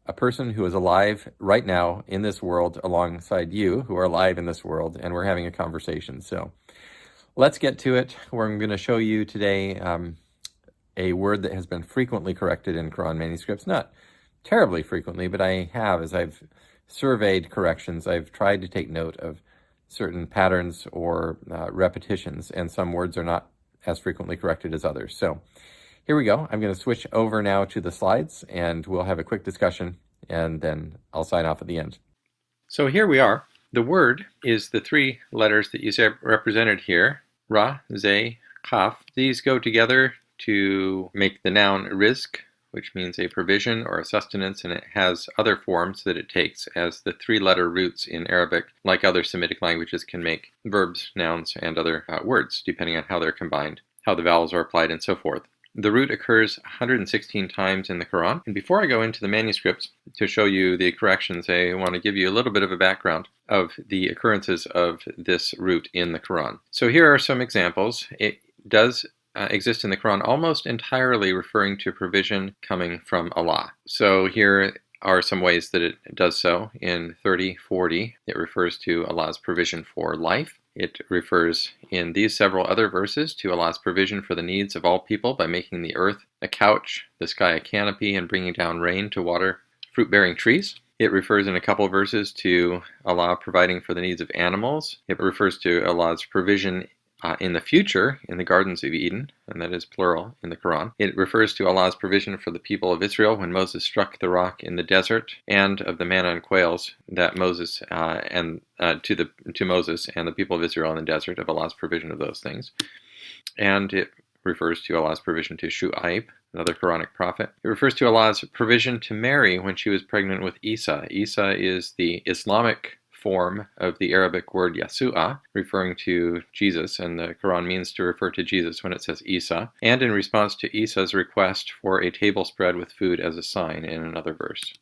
a person who is alive right now in this world alongside you who are alive in this world, and we're having a conversation. So let's get to it. I'm going to show you today a word that has been frequently corrected in Quran manuscripts. Not terribly frequently, but I have, as I've surveyed corrections, I've tried to take note of certain patterns or repetitions, and some words are not as frequently corrected as others. So here we go. I'm going to switch over now to the slides, and we'll have a quick discussion, and then I'll sign off at the end. So here we are. The word is the three letters that you see represented here, Ra, Zay, Kaf. These go together to make the noun rizq, which means a provision or a sustenance, and it has other forms that it takes, as the three-letter roots in Arabic, like other Semitic languages, can make verbs, nouns, and other words, depending on how they're combined, how the vowels are applied, and so forth. The root occurs 116 times in the Quran. And before I go into the manuscripts to show you the corrections, I want to give you a little bit of a background of the occurrences of this root in the Quran. So here are some examples. It does exist in the Quran almost entirely referring to provision coming from Allah. So here are some ways that it does so. In 30:40, it refers to Allah's provision for life. It refers in these several other verses to Allah's provision for the needs of all people by making the earth a couch, the sky a canopy, and bringing down rain to water fruit-bearing trees. It refers in a couple of verses to Allah providing for the needs of animals. It refers to Allah's provision in the future in the gardens of Eden, and that is plural in the Quran. It refers to Allah's provision for the people of Israel when Moses struck the rock in the desert, and of the manna and quails that Moses to Moses and the people of Israel in the desert, of Allah's provision of those things. And it refers to Allah's provision to Shu'aib, another Quranic prophet. It refers to Allah's provision to Mary when she was pregnant with Isa. Isa is the Islamic form of the Arabic word Yasu'a, referring to Jesus, and the Quran means to refer to Jesus when it says Isa, and in response to Isa's request for a table spread with food as a sign in another verse.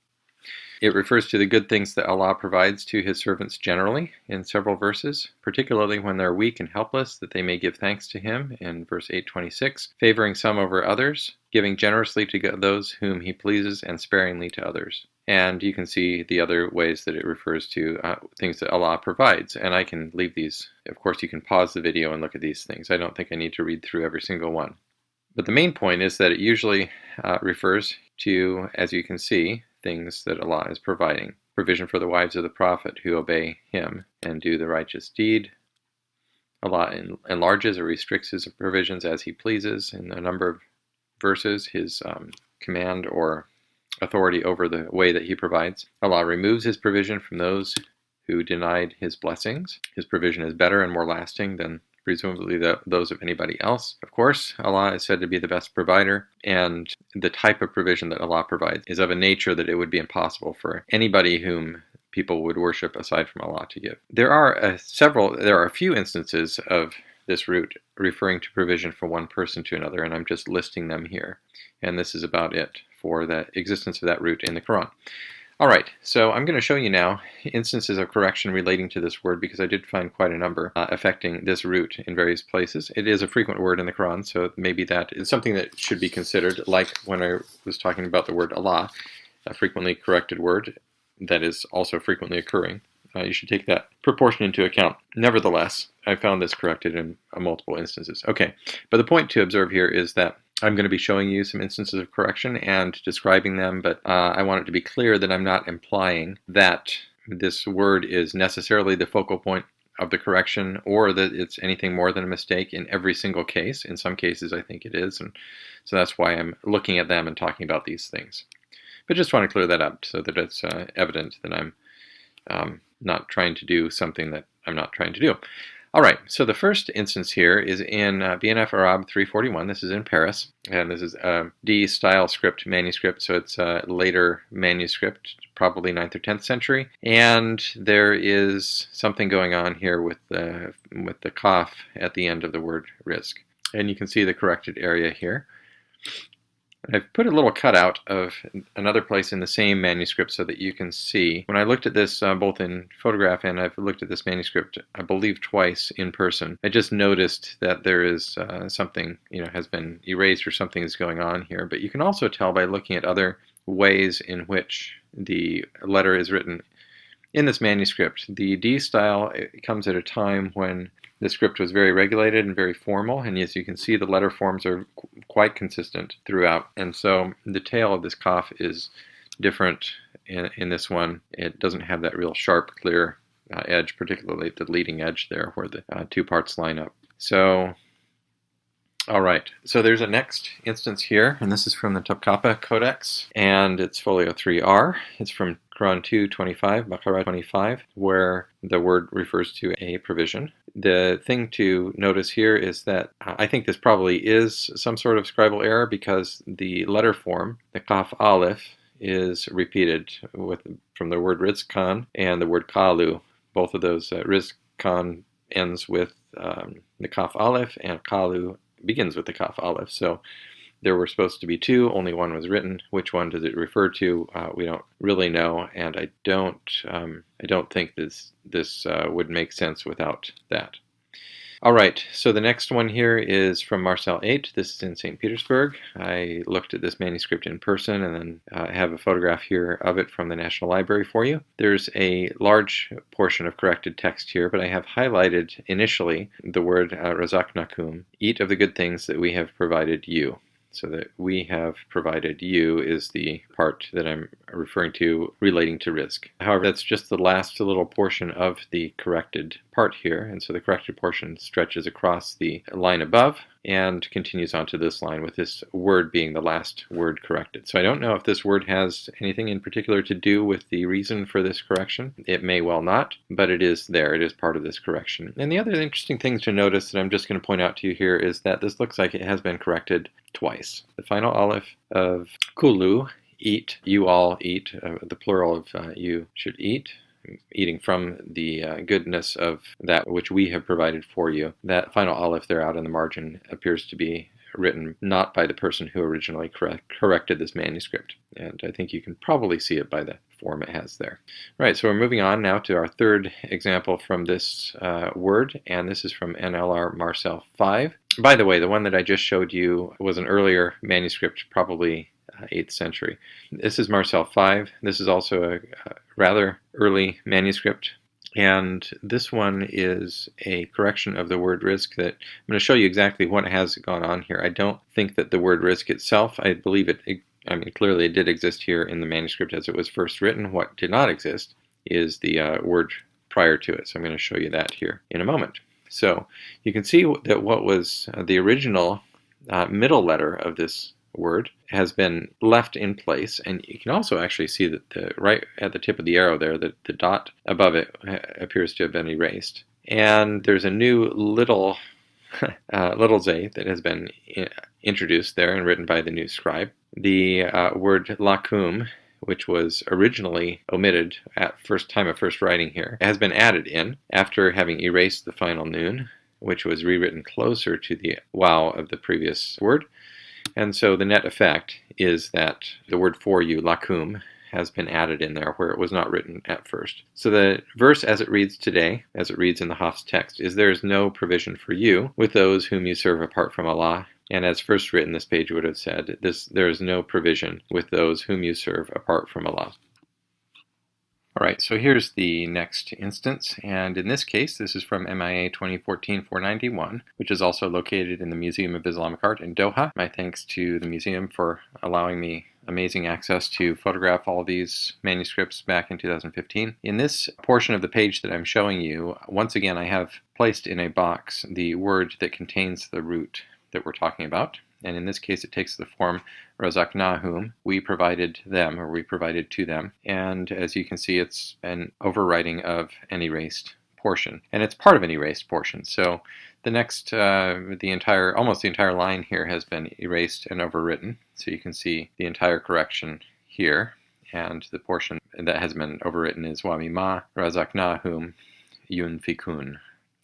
It refers to the good things that Allah provides to His servants generally in several verses, particularly when they're weak and helpless, that they may give thanks to Him in verse 826, favoring some over others, giving generously to those whom He pleases, and sparingly to others. And you can see the other ways that it refers to things that Allah provides. And I can leave these. Of course, you can pause the video and look at these things. I don't think I need to read through every single one. But the main point is that it usually refers to, as you can see, things that Allah is providing. Provision for the wives of the Prophet who obey Him and do the righteous deed. Allah enlarges or restricts His provisions as He pleases in a number of verses. His command or authority over the way that He provides. Allah removes His provision from those who denied His blessings. His provision is better and more lasting than presumably those of anybody else. Of course, Allah is said to be the best provider, and the type of provision that Allah provides is of a nature that it would be impossible for anybody whom people would worship aside from Allah to give. There are a few instances of this root referring to provision from one person to another, and I'm just listing them here. And this is about it for the existence of that root in the Quran. All right, so I'm going to show you now instances of correction relating to this word, because I did find quite a number affecting this root in various places. It is a frequent word in the Quran, so maybe that is something that should be considered, like when I was talking about the word Allah, a frequently corrected word that is also frequently occurring. You should take that proportion into account. Nevertheless, I found this corrected in multiple instances. Okay, but the point to observe here is that I'm going to be showing you some instances of correction and describing them, but I want it to be clear that I'm not implying that this word is necessarily the focal point of the correction, or that it's anything more than a mistake in every single case. In some cases, I think it is, and so that's why I'm looking at them and talking about these things. But just want to clear that up so that it's evident that I'm not trying to do something that I'm not trying to do. All right, so the first instance here is in BNF Arab 341. This is in Paris, and this is a D-style script manuscript, so it's a later manuscript, probably 9th or 10th century. And there is something going on here with the kaf at the end of the word rizq. And you can see the corrected area here. I've put a little cutout of another place in the same manuscript so that you can see. When I looked at this both in photograph and I've looked at this manuscript, I believe twice in person, I just noticed that there is something, has been erased or something is going on here. But you can also tell by looking at other ways in which the letter is written in this manuscript. The D style comes at a time when the script was very regulated and very formal, and as you can see, the letter forms are quite consistent throughout. And so the tail of this Qaf is different in this one. It doesn't have that real sharp, clear edge, particularly at the leading edge there where the two parts line up. So, all right, so there's a next instance here, and this is from the Topkapi Codex, and it's folio 3R. It's from Quran 2:25, Baqarah 25, where the word refers to a provision. The thing to notice here is that I think this probably is some sort of scribal error because the letter form, the Qaf Aleph, is repeated from the word Rizqan and the word Qalu. Both of those, Rizqan ends with the Qaf Aleph, and Qalu begins with the Qaf Aleph. So there were supposed to be two, only one was written. Which one does it refer to? We don't really know, and I don't think this would make sense without that. All right, so the next one here is from Marcel 8. This is in St. Petersburg. I looked at this manuscript in person, and then I have a photograph here of it from the National Library for you. There's a large portion of corrected text here, but I have highlighted initially the word razaqnakum, eat of the good things that we have provided you. So that we have provided you is the part that I'm referring to relating to risk. However, that's just the last little portion of the corrected part here, and so the corrected portion stretches across the line above and continues onto this line with this word being the last word corrected. So I don't know if this word has anything in particular to do with the reason for this correction. It may well not, but it is there. It is part of this correction. And the other interesting thing to notice that I'm just going to point out to you here is that this looks like it has been corrected twice. The final aleph of Kulu, eat, you all eat, the plural of you should eat, eating from the goodness of that which we have provided for you. That final aleph there out in the margin appears to be written not by the person who originally corrected this manuscript. And I think you can probably see it by the form it has there. Right, so we're moving on now to our third example from this word, and this is from NLR Marcel 5. By the way, the one that I just showed you was an earlier manuscript, probably 8th century. This is Marcel 5. This is also a rather early manuscript, and this one is a correction of the word risk that I'm going to show you exactly what has gone on here. I don't think that the word risk itself, I believe clearly it did exist here in the manuscript as it was first written. What did not exist is the word prior to it, so I'm going to show you that here in a moment. So you can see that what was the original middle letter of this word has been left in place, and you can also actually see that right at the tip of the arrow there, that the dot above it appears to have been erased. And there's a new little little z that has been introduced there and written by the new scribe. The word lakum, which was originally omitted at time of first writing here, has been added in after having erased the final noon, which was rewritten closer to the wow of the previous word. And so the net effect is that the word for you, lakum, has been added in there where it was not written at first. So the verse as it reads today, as it reads in the Haf's text, is there is no provision for you with those whom you serve apart from Allah. And as first written, this page would have said, there is no provision with those whom you serve apart from Allah. All right, so here's the next instance, and in this case, this is from MIA 2014-491, which is also located in the Museum of Islamic Art in Doha. My thanks to the museum for allowing me amazing access to photograph all these manuscripts back in 2015. In this portion of the page that I'm showing you, once again, I have placed in a box the word that contains the root that we're talking about. And in this case, it takes the form razaqnahum, we provided them, or we provided to them. And as you can see, it's an overwriting of an erased portion. And it's part of an erased portion. So the next, almost the entire line here has been erased and overwritten. So you can see the entire correction here. And the portion that has been overwritten is wamima razaqnahum yunfikun,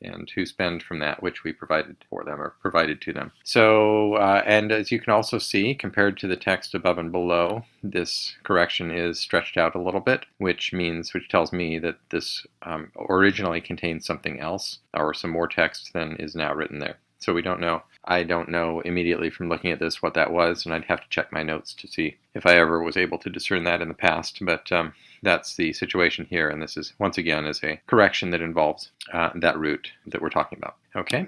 and who spend from that which we provided for them or provided to them. So, and as you can also see, compared to the text above and below, this correction is stretched out a little bit, which tells me that this originally contained something else or some more text than is now written there. So we don't know. I don't know immediately from looking at this what that was, and I'd have to check my notes to see if I ever was able to discern that in the past. But that's the situation here, and this is, once again, is a correction that involves that root that we're talking about. Okay.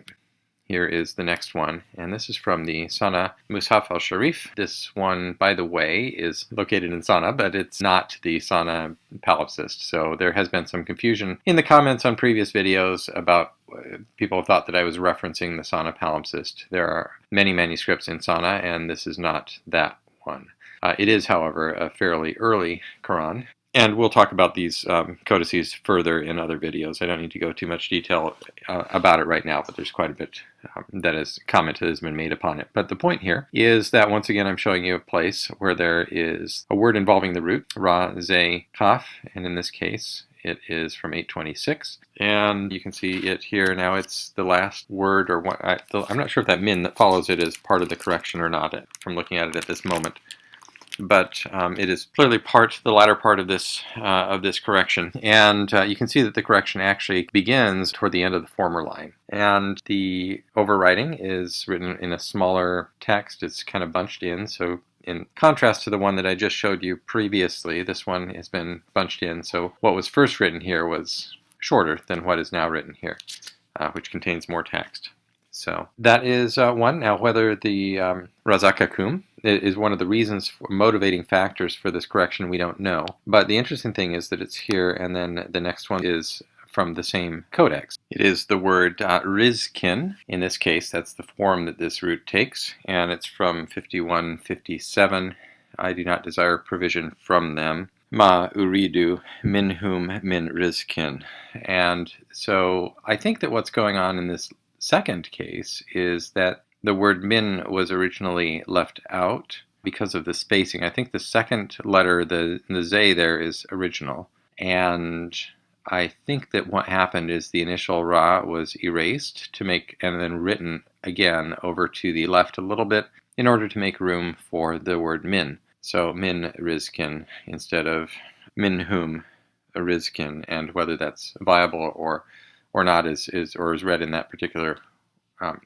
Here is the next one, and this is from the Sana Mus'haf al-Sharif. This one, by the way, is located in Sana, but it's not the Sana palimpsest. So there has been some confusion in the comments on previous videos about people thought that I was referencing the Sana palimpsest. There are many manuscripts in Sana, and this is not that one. It is, however, a fairly early Qur'an. And we'll talk about these codices further in other videos. I don't need to go too much detail about it right now, but there's quite a bit comment that has been made upon it. But the point here is that, once again, I'm showing you a place where there is a word involving the root, ra, ze, kaf, and in this case, it is from 826. And you can see it here now. It's the last word, or what, I'm not sure if that min that follows it is part of the correction or not from looking at it at this moment. But it is clearly the latter part of this correction, and you can see that the correction actually begins toward the end of the former line. And the overwriting is written in a smaller text. It's kind of bunched in, so in contrast to the one that I just showed you previously, this one has been bunched in. So what was first written here was shorter than what is now written here, which contains more text. So that is one. Now, whether the razaqakum is one of the reasons, motivating factors for this correction, we don't know. But the interesting thing is that it's here, and then the next one is from the same codex. It is the word rizkin. In this case, that's the form that this root takes, and it's from 5157. I do not desire provision from them. Ma uridu minhum min rizkin. And so I think that what's going on in this second case is that the word min was originally left out because of the spacing. I think the second letter, the zay there, is original. And I think that what happened is the initial ra was erased and then written again over to the left a little bit in order to make room for the word min. So min rizkin instead of minhum rizkin, and whether that's viable or not is read in that particular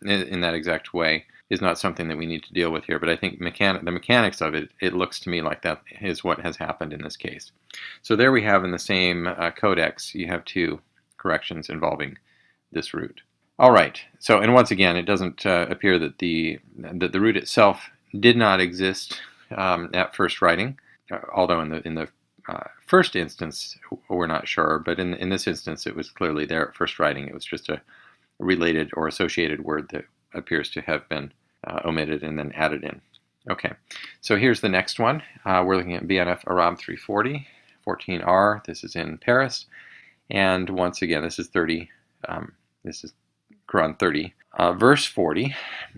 in that exact way is not something that we need to deal with here. But I think the mechanics of it, it looks to me like that is what has happened in this case. So there we have, in the same codex, you have two corrections involving this root. All right. So, and once again, it doesn't appear that the root itself did not exist at first writing, although in the first instance we're not sure, but in this instance it was clearly there at first writing. It was just a related or associated word that appears to have been omitted and then added in. Okay, so here's the next one. We're looking at BNF Arab 340, 14R. This is in Paris, and once again, this is 30. This is Qur'an 30, verse 40,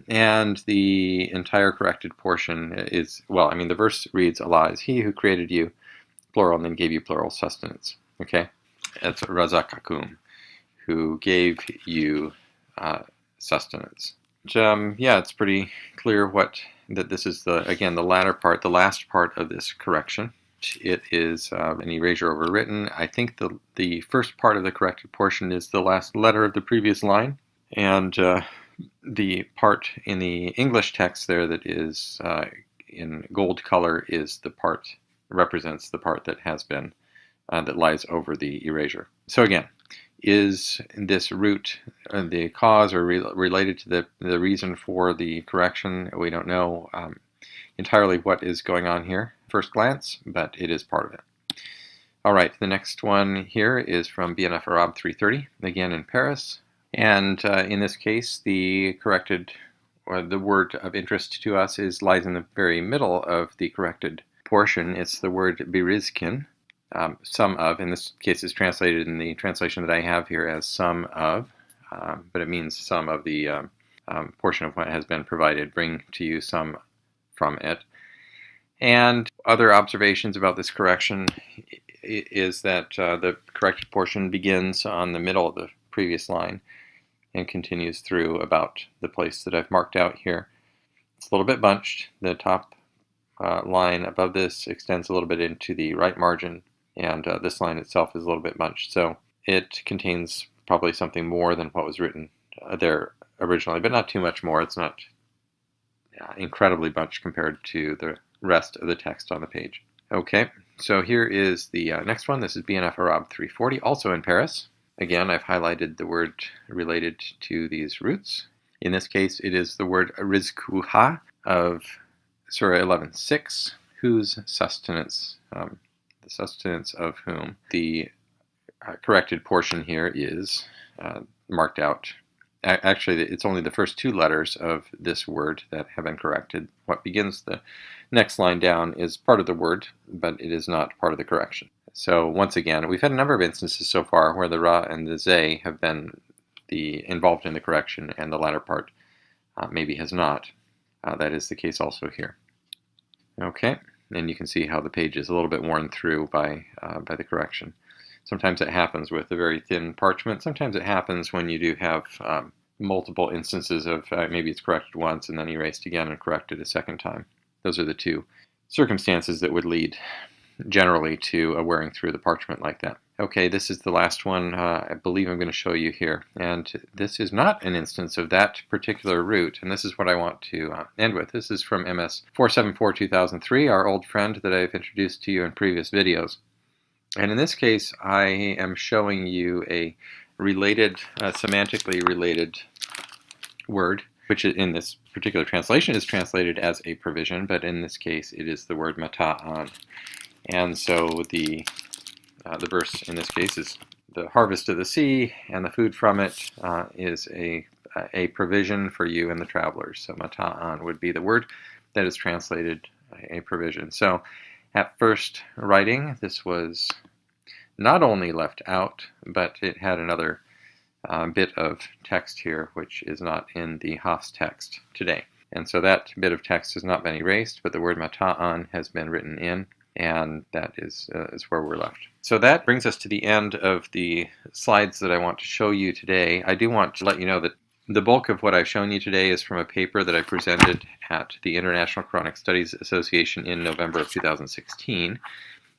and the entire corrected portion is, well, I mean, the verse reads, Allah is He who created you, plural, and then gave you plural sustenance. Okay, that's razaqakum, who gave you sustenance. Yeah, it's pretty clear that this is the latter part, the last part of this correction. It is an erasure overwritten. I think the first part of the corrected portion is the last letter of the previous line, and the part in the English text there that is in gold color is the part, represents the part that has been that lies over the erasure. So again, is this root the cause or related to the reason for the correction? We don't know entirely what is going on here at first glance, but it is part of it. All right, the next one here is from BNF Arab 330, again in Paris. And in this case, the corrected, or the word of interest to us lies in the very middle of the corrected portion. It's the word birizkin. Some of, in this case, is translated in the translation that I have here as some of, but it means some of the portion of what has been provided, bring to you some from it. And other observations about this correction is that the corrected portion begins on the middle of the previous line and continues through about the place that I've marked out here. It's a little bit bunched. The top line above this extends a little bit into the right margin, and this line itself is a little bit bunched. So it contains probably something more than what was written there originally, but not too much more. It's not incredibly much compared to the rest of the text on the page. Okay, so here is the next one. This is BNF Arab 340, also in Paris. Again, I've highlighted the word related to these roots. In this case, it is the word rizquha of Surah 11:6, whose sustenance, the sustenance of whom. The corrected portion here is marked out. Actually, it's only the first two letters of this word that have been corrected. What begins the next line down is part of the word, but it is not part of the correction. So once again, we've had a number of instances so far where the ra and the zay have been involved in the correction, and the latter part maybe has not. That is the case also here. Okay, and you can see how the page is a little bit worn through by the correction. Sometimes it happens with a very thin parchment. Sometimes it happens when you do have multiple instances of maybe it's corrected once and then erased again and corrected a second time. Those are the two circumstances that would lead generally to a wearing through the parchment like that. Okay, this is the last one I believe I'm going to show you here. And this is not an instance of that particular root, and this is what I want to end with. This is from MS 474-2003, our old friend that I've introduced to you in previous videos. And in this case, I am showing you a related, semantically related word, which in this particular translation is translated as a provision, but in this case it is the word mata'an. And so the verse in this case is the harvest of the sea, and the food from it is a provision for you and the travelers. So mata'an would be the word that is translated a provision. So at first writing, this was not only left out, but it had another bit of text here, which is not in the Hafs text today. And so that bit of text has not been erased, but the word mata'an has been written in, and that is where we're left. So that brings us to the end of the slides that I want to show you today. I do want to let you know that the bulk of what I've shown you today is from a paper that I presented at the International Quranic Studies Association in November of 2016,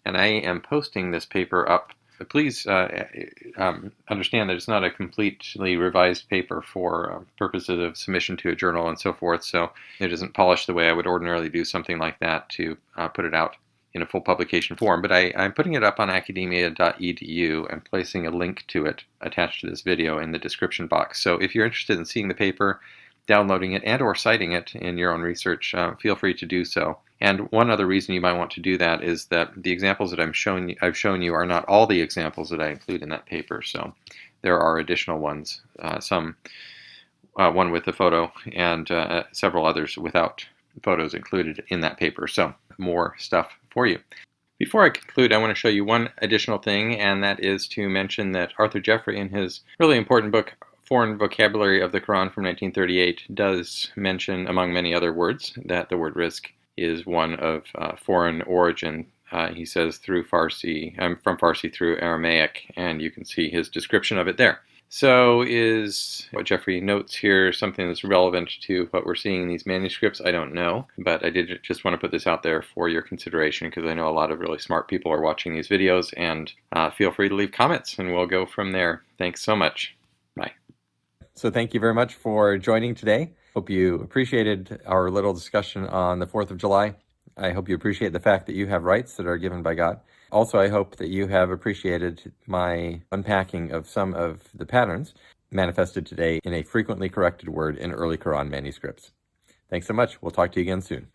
and I am posting this paper up. Please understand that it's not a completely revised paper for purposes of submission to a journal and so forth, so it isn't polished the way I would ordinarily do something like that to put it out in a full publication form, but I'm putting it up on Academia.edu and placing a link to it attached to this video in the description box. So if you're interested in seeing the paper, downloading it, and or citing it in your own research, feel free to do so. And one other reason you might want to do that is that the examples that I've shown you are not all the examples that I include in that paper. So there are additional ones, one with a photo and several others without photos included in that paper. So more stuff for you. Before I conclude, I want to show you one additional thing, and that is to mention that Arthur Jeffrey, in his really important book, Foreign Vocabulary of the Quran from 1938, does mention, among many other words, that the word rizq is one of foreign origin. He says from Farsi through Aramaic, and you can see his description of it there. So is what Jeffrey notes here something that's relevant to what we're seeing in these manuscripts? I don't know, but I did just want to put this out there for your consideration, because I know a lot of really smart people are watching these videos, and feel free to leave comments and we'll go from there. Thanks so much. Bye. So thank you very much for joining today. Hope you appreciated our little discussion on the 4th of July. I hope you appreciate the fact that you have rights that are given by God. Also, I hope that you have appreciated my unpacking of some of the patterns manifested today in a frequently corrected word in early Quran manuscripts. Thanks so much. We'll talk to you again soon.